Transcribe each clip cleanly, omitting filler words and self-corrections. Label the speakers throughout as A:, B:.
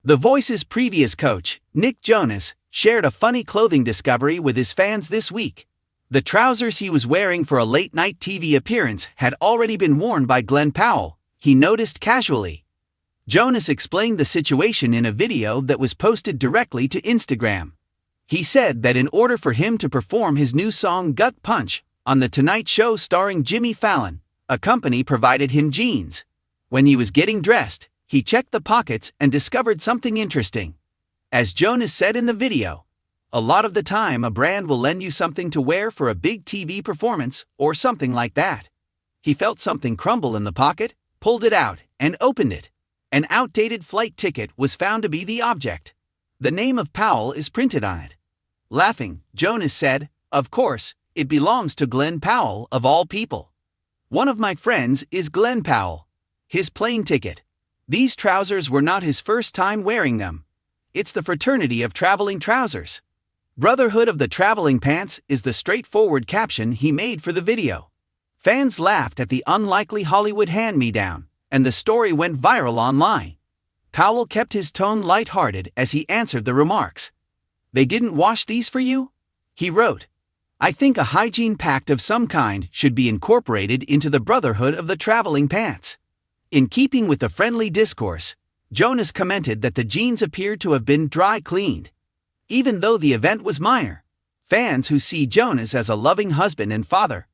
A: The Voice's previous coach, Nick Jonas, shared a funny clothing discovery with his fans this week. The trousers he was wearing for a late-night TV appearance had already been worn by Glen Powell, he noticed casually. Jonas explained the situation in a video that was posted directly to Instagram. He said that in order for him to perform his new song Gut Punch on The Tonight Show starring Jimmy Fallon, a company provided him jeans. When he was getting dressed, he checked the pockets and discovered something interesting. As Jonas said in the video, a lot of the time a brand will lend you something to wear for a big TV performance or something like that. He felt something crumble in the pocket, pulled it out, and opened it. An outdated flight ticket was found to be the object. The name of Powell is printed on it. Laughing, Jonas said, "Of course, it belongs to Glen Powell of all people. One of my friends is Glen Powell. His plane ticket. These trousers were not his first time wearing them. It's the fraternity of traveling trousers. Brotherhood of the Traveling Pants is the straightforward caption he made for the video." Fans laughed at the unlikely Hollywood hand-me-down, and the story went viral online. Powell kept his tone lighthearted as he answered the remarks. "They didn't wash these for you?" He wrote, "I think a hygiene pact of some kind should be incorporated into the Brotherhood of the Traveling Pants." In keeping with the friendly discourse, Jonas commented that the jeans appeared to have been dry cleaned. Even though the event was minor, fans who see Jonas as a loving husband and father,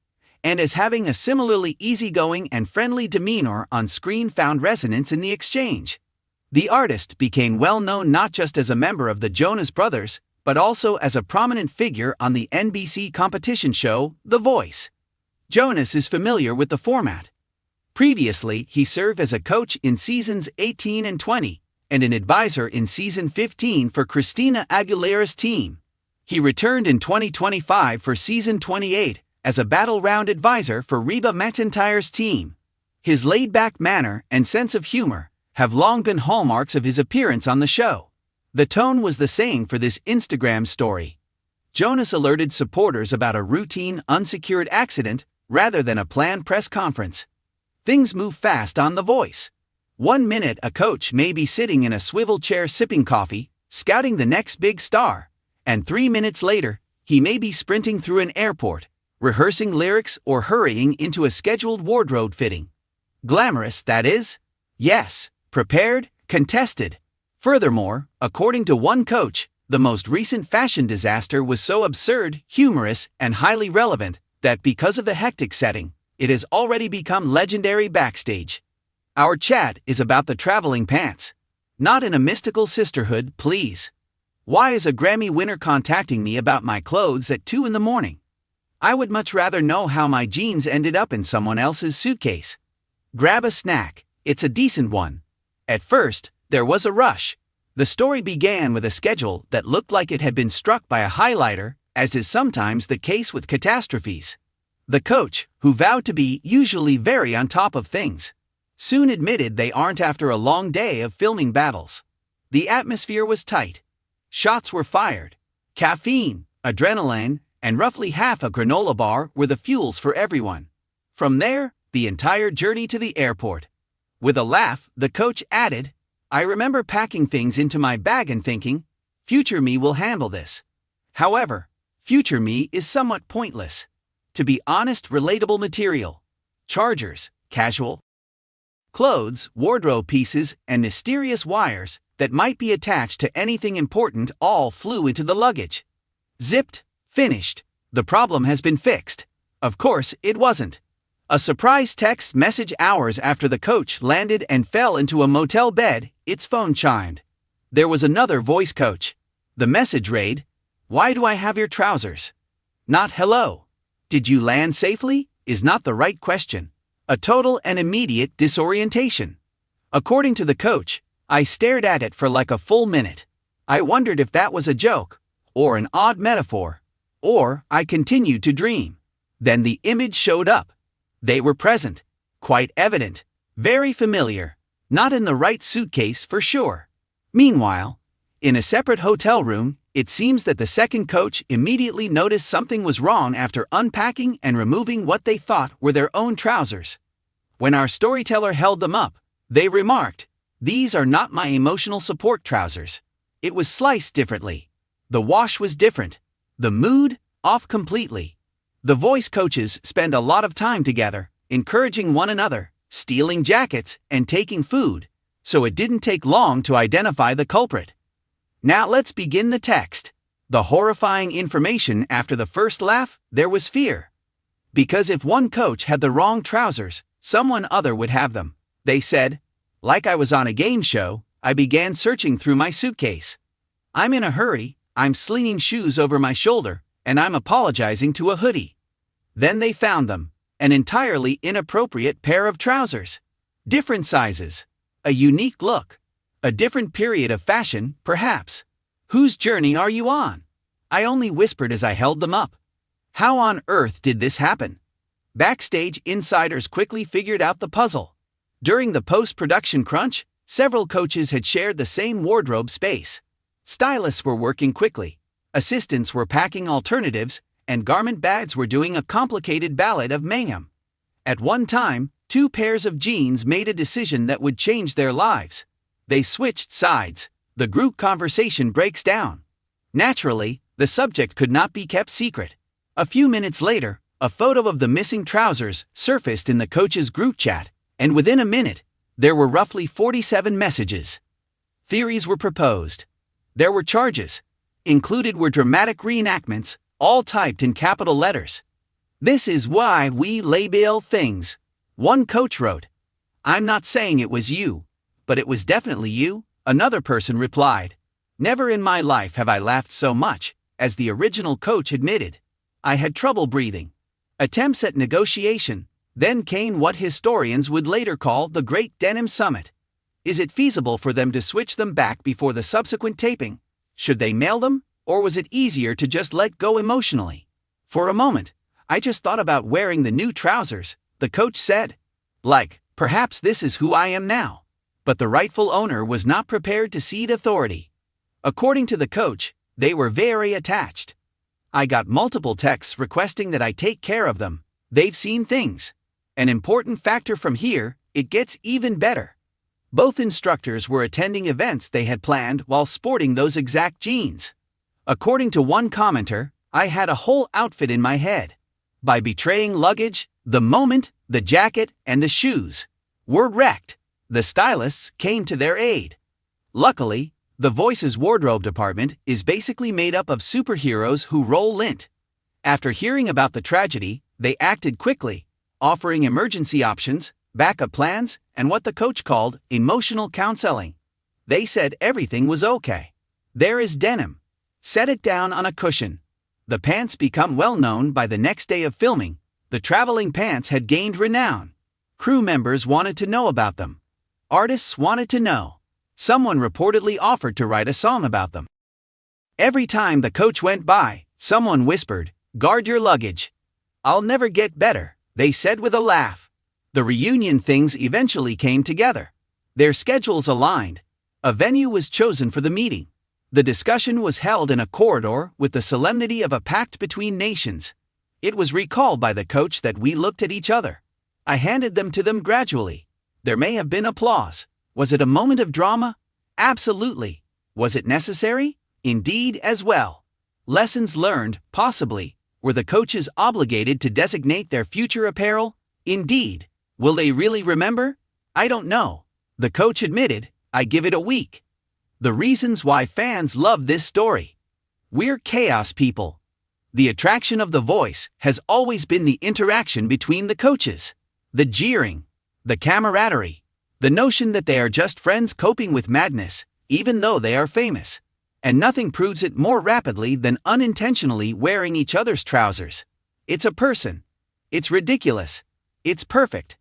A: and as having a similarly easygoing and friendly demeanor on screen found resonance in the exchange. The artist became well known not just as a member of the Jonas Brothers, but also as a prominent figure on the NBC competition show, The Voice. Jonas is familiar with the format. Previously, he served as a coach in seasons 18 and 20, and an advisor in season 15 for Christina Aguilera's team. He returned in 2025 for season 28 as a battle-round advisor for Reba McEntire's team. His laid-back manner and sense of humor have long been hallmarks of his appearance on the show. The tone was the same for this Instagram story. Jonas alerted supporters about a routine, unsecured accident rather than a planned press conference. Things move fast on The Voice. 1 minute a coach may be sitting in a swivel chair sipping coffee, scouting the next big star, and 3 minutes later, he may be sprinting through an airport, rehearsing lyrics or hurrying into a scheduled wardrobe fitting. Glamorous, that is? Yes. Prepared, contested. Furthermore, according to one coach, the most recent fashion disaster was so absurd, humorous, and highly relevant that because of the hectic setting, it has already become legendary backstage. Our chat is about the traveling pants. Not in a mystical sisterhood, please. Why is a Grammy winner contacting me about my clothes at 2 in the morning? I would much rather know how my jeans ended up in someone else's suitcase. Grab a snack, it's a decent one. At first, there was a rush. The story began with a schedule that looked like it had been struck by a highlighter, as is sometimes the case with catastrophes. The coach, who vowed to be usually very on top of things, soon admitted they aren't after a long day of filming battles. The atmosphere was tight. Shots were fired. Caffeine, adrenaline, and roughly half a granola bar were the fuels for everyone. From there, the entire journey to the airport. With a laugh, the coach added, "I remember packing things into my bag and thinking, future me will handle this." However, future me is somewhat pointless. To be honest, relatable material. Chargers, casual. Clothes, wardrobe pieces, and mysterious wires that might be attached to anything important all flew into the luggage. Zipped, finished. The problem has been fixed. Of course, it wasn't. A surprise text message hours after the coach landed and fell into a motel bed, its phone chimed. There was another voice coach. The message read, "Why do I have your trousers?" Not "hello. Did you land safely?" is not the right question. A total and immediate disorientation. According to the coach, I stared at it for like a full minute. I wondered if that was a joke, or an odd metaphor, or I continued to dream. Then the image showed up. They were present, quite evident, very familiar, not in the right suitcase for sure. Meanwhile, in a separate hotel room, it seems that the second coach immediately noticed something was wrong after unpacking and removing what they thought were their own trousers. When our storyteller held them up, they remarked, These are not my emotional support trousers. It was sliced differently. The wash was different. The mood, off completely. The voice coaches spend a lot of time together, encouraging one another, stealing jackets, and taking food, so it didn't take long to identify the culprit. Now let's begin the text. The horrifying information after the first laugh, there was fear. Because if one coach had the wrong trousers, someone other would have them, they said. Like I was on a game show, I began searching through my suitcase. I'm in a hurry, I'm slinging shoes over my shoulder, and I'm apologizing to a hoodie. Then they found them, an entirely inappropriate pair of trousers. Different sizes. A unique look. A different period of fashion, perhaps. Whose journey are you on? I only whispered as I held them up. How on earth did this happen? Backstage insiders quickly figured out the puzzle. During the post-production crunch, several coaches had shared the same wardrobe space. Stylists were working quickly. Assistants were packing alternatives, and garment bags were doing a complicated ballad of mayhem. At one time, 2 pairs of jeans made a decision that would change their lives. They switched sides. The group conversation breaks down. Naturally, the subject could not be kept secret. A few minutes later, a photo of the missing trousers surfaced in the coaches' group chat, and within a minute, there were roughly 47 messages. Theories were proposed. There were charges. Included were dramatic reenactments, all typed in capital letters. This is why we label things. One coach wrote. I'm not saying it was you, but it was definitely you, another person replied. Never in my life have I laughed so much, as the original coach admitted. I had trouble breathing. Attempts at negotiation. Then came what historians would later call the Great Denim Summit. Is it feasible for them to switch them back before the subsequent taping? Should they mail them, or was it easier to just let go emotionally? For a moment, I just thought about wearing the new trousers, the coach said. Like, perhaps this is who I am now. But the rightful owner was not prepared to cede authority. According to the coach, they were very attached. I got multiple texts requesting that I take care of them. They've seen things. An important factor from here, it gets even better. Both instructors were attending events they had planned while sporting those exact jeans. According to one commenter, I had a whole outfit in my head. By betraying luggage, the moment, the jacket, and the shoes were wrecked, the stylists came to their aid. Luckily, the Voice's wardrobe department is basically made up of superheroes who roll lint. After hearing about the tragedy, they acted quickly, offering emergency options, backup plans, and what the coach called emotional counseling. They said everything was okay. There is denim. Set it down on a cushion. The pants become well known by the next day of filming. The traveling pants had gained renown. Crew members wanted to know about them. Artists wanted to know. Someone reportedly offered to write a song about them. Every time the coach went by, someone whispered, "Guard your luggage." "I'll never get better," they said with a laugh. The reunion things eventually came together. Their schedules aligned. A venue was chosen for the meeting. The discussion was held in a corridor with the solemnity of a pact between nations. It was recalled by the coach that we looked at each other. I handed them to them gradually. There may have been applause. Was it a moment of drama? Absolutely. Was it necessary? Indeed as well. Lessons learned, possibly. Were the coaches obligated to designate their future apparel? Indeed. Will they really remember? I don't know. The coach admitted, I give it a week. The reasons why fans love this story. We're chaos people. The attraction of The Voice has always been the interaction between the coaches. The jeering. The camaraderie. The notion that they are just friends coping with madness, even though they are famous. And nothing proves it more rapidly than unintentionally wearing each other's trousers. It's a person. It's ridiculous. It's perfect.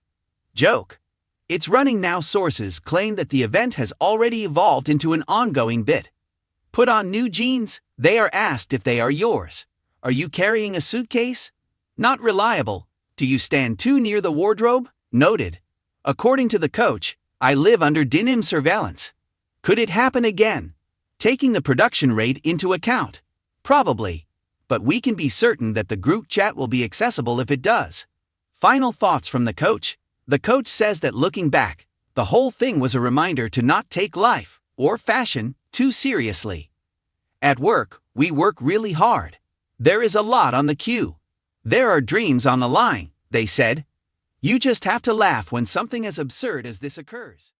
A: Joke. It's running now. Sources claim that the event has already evolved into an ongoing bit. Put on new jeans, they are asked if they are yours. Are you carrying a suitcase? Not reliable. Do you stand too near the wardrobe? Noted. According to the coach, I live under denim surveillance. Could it happen again? Taking the production rate into account. Probably. But we can be certain that the group chat will be accessible if it does. Final thoughts from the coach. The coach says that looking back, The whole thing was a reminder to not take life, or fashion, too seriously. At work, we work really hard. There is a lot on the queue. There are dreams on the line, they said. You just have to laugh when something as absurd as this occurs.